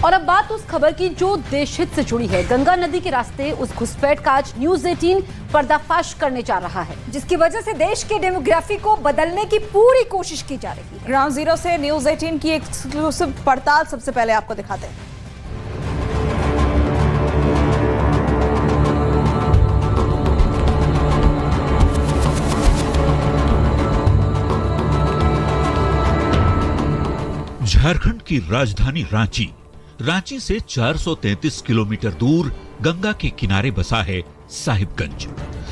और अब बात उस खबर की जो देश हित से जुड़ी है। गंगा नदी के रास्ते उस घुसपैठ का आज न्यूज 18 पर्दाफाश करने जा रहा है, जिसकी वजह से देश के डेमोग्राफी को बदलने की पूरी कोशिश की जा रही है। ग्राउंड जीरो से न्यूज 18 की एक्सक्लूसिव पड़ताल सबसे पहले आपको दिखाते हैं। झारखंड की राजधानी रांची से 433 किलोमीटर दूर गंगा के किनारे बसा है साहिबगंज।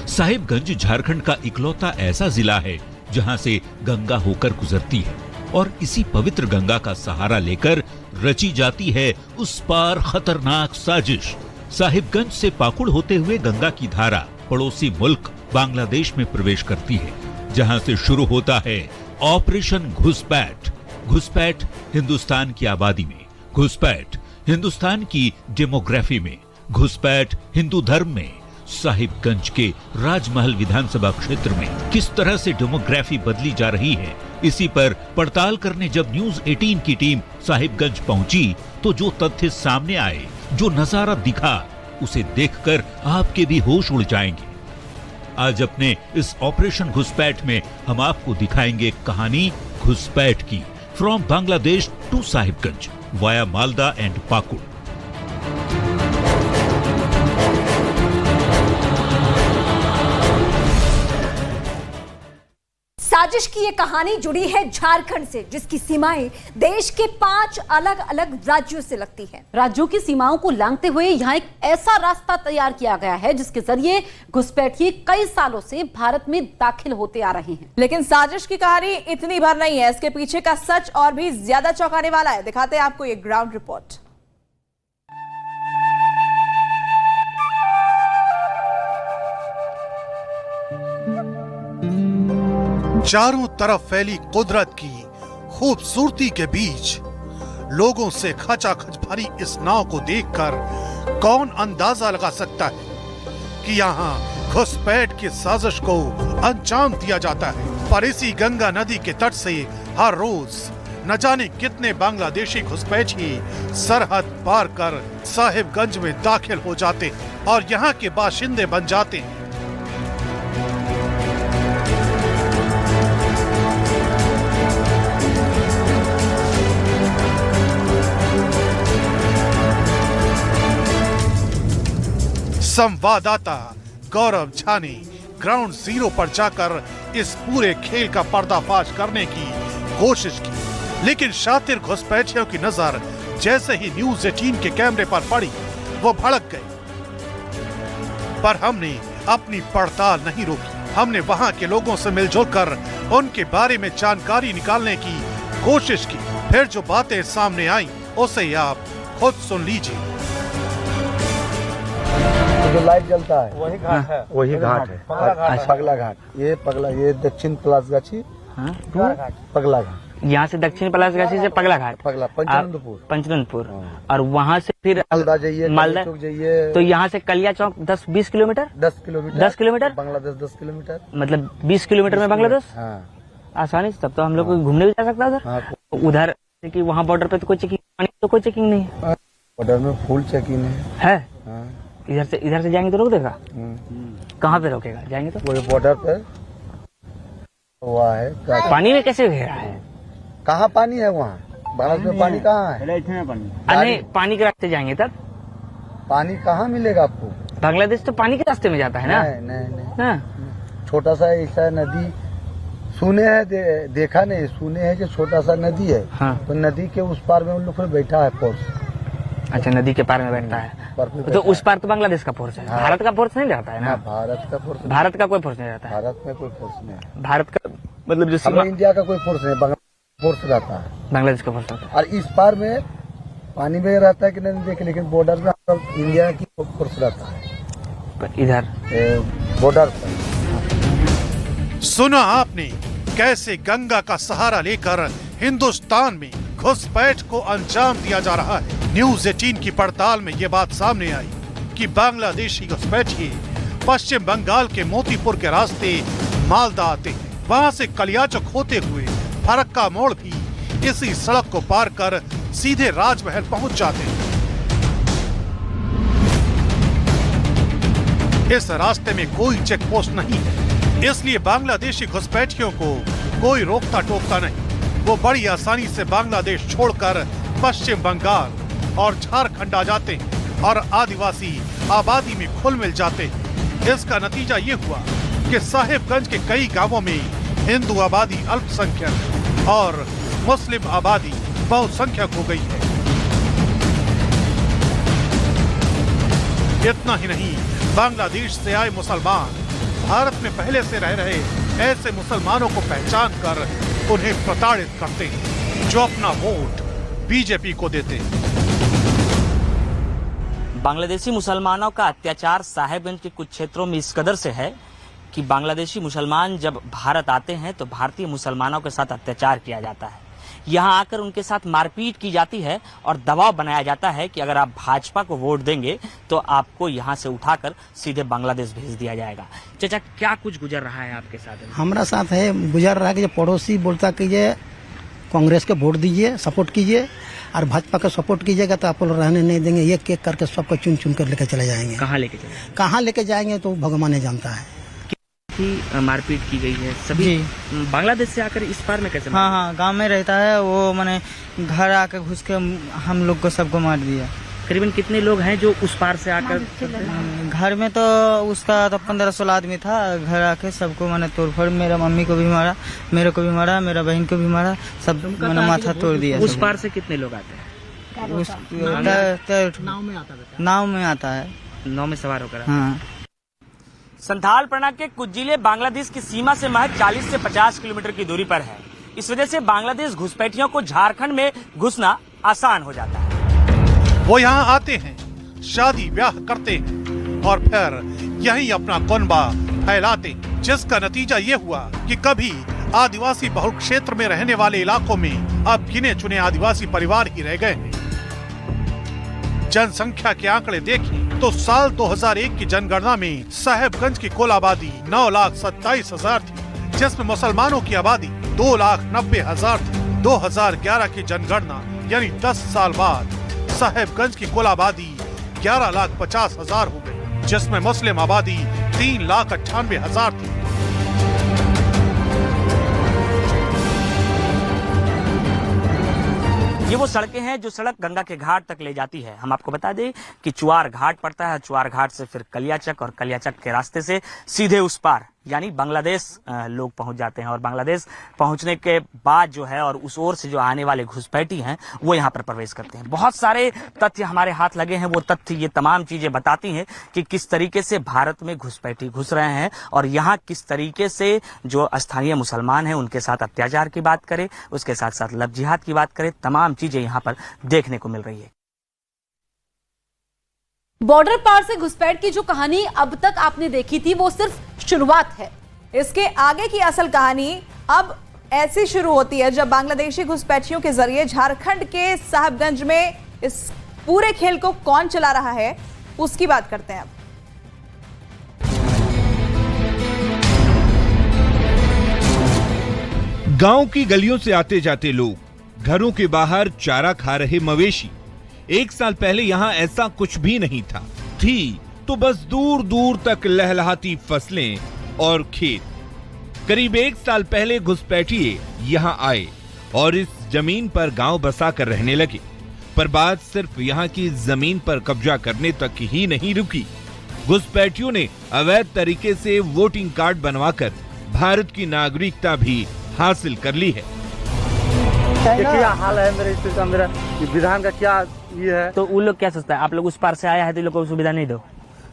साहिबगंज झारखंड का इकलौता ऐसा जिला है जहां से गंगा होकर गुजरती है और इसी पवित्र गंगा का सहारा लेकर रची जाती है उस पार खतरनाक साजिश। साहिबगंज से पाकुड़ होते हुए गंगा की धारा पड़ोसी मुल्क बांग्लादेश में प्रवेश करती है, जहां से शुरू होता है ऑपरेशन घुसपैठ। घुसपैठ हिंदुस्तान की आबादी में, घुसपैठ हिंदुस्तान की डेमोग्राफी में, घुसपैठ हिंदू धर्म में। साहिबगंज के राजमहल विधानसभा क्षेत्र में किस तरह से डेमोग्राफी बदली जा रही है, इसी पर पड़ताल करने जब न्यूज 18 की टीम साहिबगंज पहुंची तो जो तथ्य सामने आए, जो नजारा दिखा, उसे देखकर आपके भी होश उड़ जाएंगे। आज अपने इस ऑपरेशन घुसपैठ में हम आपको दिखाएंगे कहानी घुसपैठ की, from Bangladesh to Sahibganj via Malda and Pakur. साजिश की ये कहानी जुड़ी है झारखंड से, जिसकी सीमाएं देश के 5 अलग अलग राज्यों से लगती हैं। राज्यों की सीमाओं को लांघते हुए यहाँ एक ऐसा रास्ता तैयार किया गया है जिसके जरिए घुसपैठिए कई सालों से भारत में दाखिल होते आ रहे हैं। लेकिन साजिश की कहानी इतनी भर नहीं है, इसके पीछे का सच और भी ज्यादा चौंकाने वाला है। दिखाते हैं आपको ये ग्राउंड रिपोर्ट। चारों तरफ फैली कुदरत की खूबसूरती के बीच लोगों से खचाखच भरी इस नाव को देखकर कौन अंदाजा लगा सकता है कि यहाँ घुसपैठ की साजिश को अंजाम दिया जाता है। पर इसी गंगा नदी के तट से हर रोज न जाने कितने बांग्लादेशी घुसपैठी सरहद पार कर साहिबगंज में दाखिल हो जाते हैं और यहाँ के बाशिंदे बन जाते हैं। संवाददाता गौरव झा ने ग्राउंड जीरो पर जाकर इस पूरे खेल का पर्दाफाश करने की कोशिश की, लेकिन शातिर घुसपैठियों की नजर जैसे ही न्यूज 18 के कैमरे पर पड़ी वो भड़क गए। पर हमने अपनी पड़ताल नहीं रोकी। हमने वहां के लोगों से मिलजुल कर उनके बारे में जानकारी निकालने की कोशिश की। फिर जो बातें सामने आई उसे आप खुद सुन लीजिए। जो लाइट जलता है वही घाट है, वही घाट है, पगला घाट। ये दक्षिण पलासगाछी पगला घाट। यहाँ से दक्षिण पलासगाछी से पगला घाट, पगला पंचनंदपुर और वहाँ से फिर मालदा जाइए, मालदा जाइए। तो यहाँ से कलिया चौक 10-20 किलोमीटर, 10 किलोमीटर बांग्लादेश 10 किलोमीटर, मतलब 20 किलोमीटर में बांग्लादेश। आसानी से, तब तो हम लोग घूमने भी जा सकता उधर। उधर कि वहाँ बॉर्डर पे तो कोई चेकिंग नहीं है। बॉर्डर में फुल चेकिंग है। इधर से जाएंगे तो रोक देगा? कहाँ पे रोकेगा? जाएंगे तो वही बॉर्डर पे हुआ है। पानी में कैसे घेरा है? कहाँ पानी है वहाँ? भारत में पानी कहाँ है? नहीं, पानी के रास्ते जाएंगे तब पानी कहाँ मिलेगा आपको? बांग्लादेश तो पानी के रास्ते में जाता है ना? नहीं। छोटा सा ऐसा नदी सुने है, देखा नहीं, सुने है कि छोटा सा नदी है। तो नदी के उस पार में उन लोग बैठा है फोर्स। अच्छा, नदी के पार में बैठता है तो उस पार तो बांग्लादेश का फोर्स है। भारत का फोर्स नहीं जाता है ना? भारत का फोर्स, भारत का कोई फोर्स नहीं जाता है। भारत में कोई फोर्स नहीं। भारत का मतलब जो सीमा, इंडिया का कोई फोर्स नहीं, बांग्लादेश फोर्स रहता है। बांग्लादेश का फोर्स रहता है। और इस पार में पानी में रहता है कि नहीं देखे, लेकिन बॉर्डर में इंडिया की फोर्स रहता है। इधर बॉर्डर पर सुना आपने कैसे गंगा का सहारा लेकर हिंदुस्तान में घुसपैठ को अंजाम दिया जा रहा है। न्यूज 18 की पड़ताल में ये बात सामने आई कि बांग्लादेशी घुसपैठिए पश्चिम बंगाल के मोतीपुर के रास्ते मालदा आते हैं। वहां से कलियाचक होते हुए फरक्का मोड़ भी इसी सड़क को पार कर सीधे राजमहल पहुंच जाते हैं। इस रास्ते में कोई चेक पोस्ट नहीं है, इसलिए बांग्लादेशी घुसपैठियों को कोई रोकता टोकता नहीं। वो बड़ी आसानी से बांग्लादेश छोड़कर पश्चिम बंगाल और झारखंड आ जाते हैं और आदिवासी आबादी में घुल मिल जाते हैं। इसका नतीजा ये हुआ कि साहिबगंज के कई गांवों में हिंदू आबादी अल्पसंख्यक और मुस्लिम आबादी बहुसंख्यक हो गई है। इतना ही नहीं, बांग्लादेश से आए मुसलमान भारत में पहले से रह रहे ऐसे मुसलमानों को पहचान कर उन्हें प्रताड़ित करते हैं जो अपना वोट बीजेपी को देते हैं। बांग्लादेशी मुसलमानों का अत्याचार साहिबगंज के कुछ क्षेत्रों में इस कदर से है कि बांग्लादेशी मुसलमान जब भारत आते हैं तो भारतीय मुसलमानों के साथ अत्याचार किया जाता है। यहाँ आकर उनके साथ मारपीट की जाती है और दबाव बनाया जाता है कि अगर आप भाजपा को वोट देंगे तो आपको यहाँ से उठाकर सीधे बांग्लादेश भेज दिया जाएगा। चाचा, क्या कुछ गुजर रहा है आपके साथ? हमारा साथ है गुजर रहा है कि जो पड़ोसी बोलता कीजिए कांग्रेस के वोट दीजिए, सपोर्ट कीजिए, और भाजपा का सपोर्ट कीजिएगा तो आप लोग रहने नहीं देंगे, एक एक करके सबको चुन चुन कर लेकर चले जाएंगे। कहाँ लेके जाएंगे तो भगवान जानता है। मारपीट की गई है सभी बांग्लादेश से आकर इस पार में कैसे? हाँ, गांव में रहता है वो, मैंने घर आकर घुस के हम लोग को सबको मार दिया। करीबन कितने लोग हैं जो उस पार से आकर? घर में तो उसका तो 15-16 आदमी था, घर आके सबको मैंने तोड़फोड़, मेरा मम्मी को भी मारा, मेरे को भी मारा, मेरा बहन को भी मारा, सब मैंने माथा तोड़ दिया। उस पार से कितने लोग आते हैं? नाव में आता है, नाव में सवार होकर। हाँ। संथाल परगना के कुछ जिले बांग्लादेश की सीमा से महज 40 से 50 किलोमीटर की दूरी पर है। इस वजह से बांग्लादेश घुसपैठियों को झारखंड में घुसना आसान हो जाता है। वो यहाँ आते हैं, शादी ब्याह करते हैं और फिर यहीं अपना कुनबा फैलाते हैं, जिसका नतीजा ये हुआ कि कभी आदिवासी बहुल क्षेत्र में रहने वाले इलाकों में अब गिने चुने आदिवासी परिवार ही रह गए हैं। जनसंख्या के आंकड़े देखें तो साल 2001 की जनगणना में साहिबगंज की कुल आबादी 9,27,000 थी, जिसमें मुसलमानों की आबादी 2,90,000 थी। 2011 की जनगणना यानी 10 साल बाद साहिबगंज की कुल आबादी 11,50,000 हो गई, जिसमें मुस्लिम आबादी 3,98,000 थी। ये वो सड़कें हैं जो सड़क गंगा के घाट तक ले जाती है। हम आपको बता दें कि चुआर घाट पड़ता है, चुआर घाट से फिर कलियाचक और कलियाचक के रास्ते से सीधे उस पार यानी बांग्लादेश लोग पहुंच जाते हैं और बांग्लादेश पहुंचने के बाद जो है और उस ओर से जो आने वाले घुसपैठी हैं वो यहाँ पर प्रवेश करते हैं। बहुत सारे तथ्य हमारे हाथ लगे हैं, वो तथ्य ये तमाम चीजें बताती हैं कि किस तरीके से भारत में घुसपैठी घुस रहे हैं और यहाँ किस तरीके से जो स्थानीय मुसलमान हैं उनके साथ अत्याचार की बात करें, उसके साथ साथ लव जिहाद की बात करें, तमाम चीजें यहाँ पर देखने को मिल रही है। बॉर्डर पार से घुसपैठ की जो कहानी अब तक आपने देखी थी वो सिर्फ शुरुआत है। इसके आगे की असल कहानी अब ऐसी शुरू होती है जब बांग्लादेशी घुसपैठियों के जरिए झारखंड के साहिबगंज में इस पूरे खेल को कौन चला रहा है उसकी बात करते हैं। अब गांव की गलियों से आते जाते लोग, घरों के बाहर चारा खा रहे मवेशी। एक साल पहले यहाँ ऐसा कुछ भी नहीं था, थी तो बस दूर दूर तक लहलहाती फसलें और खेत। करीब एक साल पहले घुसपैठिए यहाँ आए और इस जमीन पर गांव बसा कर रहने लगे, पर बात सिर्फ यहाँ की जमीन पर कब्जा करने तक ही नहीं रुकी। घुसपैठियों ने अवैध तरीके से वोटिंग कार्ड बनवाकर भारत की नागरिकता भी हासिल कर ली है। क्या हाल है मेरे स्थिति का, मेरा विधान का क्या ये है। तो वो लोग क्या सोचता है, आप लोग उस पार से आया है तो लोग को सुविधा नहीं दो,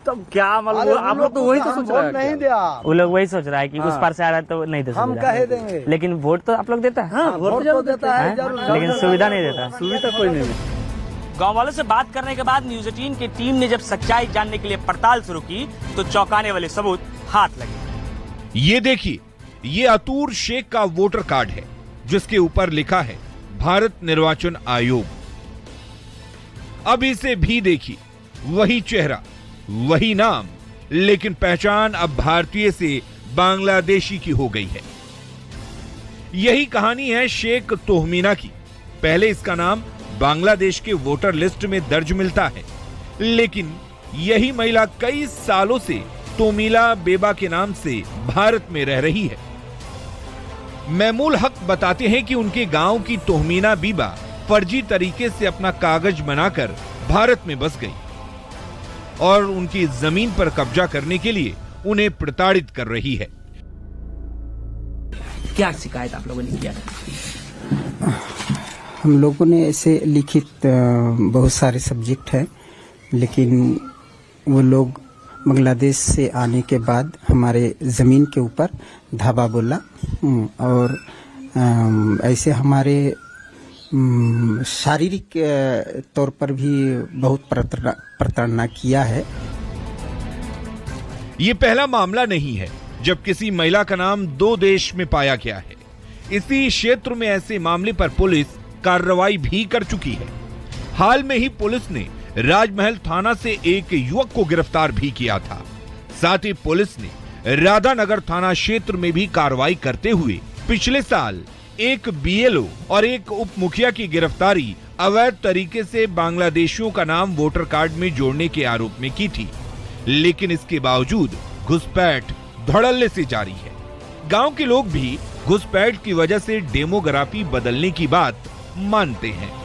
तो क्या मतलब आप लोग तो वही तो सोच रहे हैं, नहीं दिया वो लोग वही सोच रहा है कि उस पार से आ रहा है तो नहीं दे, हम कहे देंगे, लेकिन वोट तो आप लोग देता है। हाँ, वोट तो देता है, लेकिन सुविधा नहीं देता, सुविधा कोई नहीं। गांव वालों से बात करने के बाद न्यूज़ 18 की टीम ने जब सच्चाई जानने के लिए पड़ताल शुरू की तो चौंकाने वाले सबूत हाथ लगे। ये देखिए, ये अतूर शेख का वोटर कार्ड है जिसके ऊपर लिखा है भारत निर्वाचन आयोग। अब इसे भी देखिए, वही चेहरा, वही नाम, लेकिन पहचान अब भारतीय से बांग्लादेशी की हो गई है। यही कहानी है शेख तोहमीना की। पहले इसका नाम बांग्लादेश के वोटर लिस्ट में दर्ज मिलता है, लेकिन यही महिला कई सालों से तोमीला बेबा के नाम से भारत में रह रही है। मैमूल हक बताते हैं कि उनके गांव की तोहमीना बीबा फर्जी तरीके से अपना कागज बनाकर भारत में बस गई और उनकी जमीन पर कब्जा करने के लिए उन्हें प्रताड़ित कर रही है। क्या शिकायत आप लोगों ने किया? हम लोगों ने ऐसे लिखित बहुत सारे सब्जेक्ट हैं, लेकिन वो लोग बांग्लादेश से आने के बाद हमारे ज़मीन के ऊपर धावा बोला और ऐसे हमारे शारीरिक तौर पर भी बहुत प्रताड़ना किया है। ये पहला मामला नहीं है जब किसी महिला का नाम 2 देश में पाया गया है। इसी क्षेत्र में ऐसे मामले पर पुलिस कार्रवाई भी कर चुकी है। हाल में ही पुलिस ने राजमहल थाना से एक युवक को गिरफ्तार भी किया था। साथ ही पुलिस ने राधानगर थाना क्षेत्र में भी कार्रवाई करते हुए पिछले साल एक बीएलओ और एक उप मुखिया की गिरफ्तारी अवैध तरीके से बांग्लादेशियों का नाम वोटर कार्ड में जोड़ने के आरोप में की थी। लेकिन इसके बावजूद घुसपैठ धड़ल्ले से जारी है। गांव के लोग भी घुसपैठ की वजह से डेमोग्राफी बदलने की बात मानते हैं।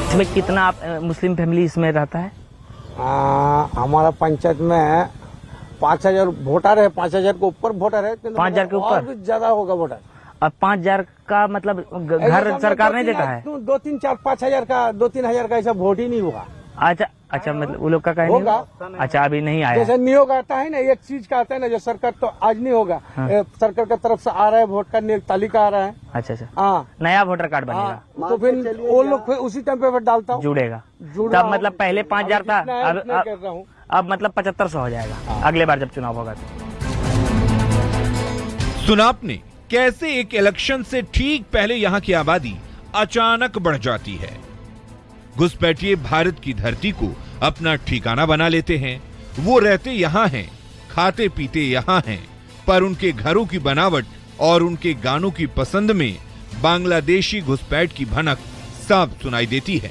इसमें कितना मुस्लिम फैमिली इसमें रहता है? हमारा पंचायत में 5000 वोटर है, 5000 के ऊपर वोटर है। 5000 के ऊपर भी ज्यादा होगा वोटर। अब 5000 का मतलब घर सरकार नहीं देता है? 2-3 4 5,000 का 2-3 हजार का ऐसा वोट ही नहीं होगा। अच्छा मतलब वो लोग का कहीं होगा। अच्छा अभी नहीं आया। जैसे नियोग आता है ना, एक चीज का आता है ना, जो सरकार तो आज नहीं होगा। हाँ। सरकार की तरफ से आ रहा है, वोट का तालिका आ रहा है। अच्छा हाँ, नया वोटर कार्ड बनेगा तो फिर वो लोग फिर उसी टाइम पे वोट डालता हूँ। जुड़ेगा तब मतलब पहले 5000 था, अब मतलब 7500 हो जाएगा अगले बार जब चुनाव होगा। सुना आपने कैसे एक इलेक्शन से ठीक पहले यहाँ की आबादी अचानक बढ़ जाती है। घुसपैठिए भारत की धरती को अपना ठिकाना बना लेते हैं। वो रहते यहाँ हैं, खाते पीते यहाँ हैं, पर उनके घरों की बनावट और उनके गानों की पसंद में बांग्लादेशी घुसपैठ की भनक साफ सुनाई देती है।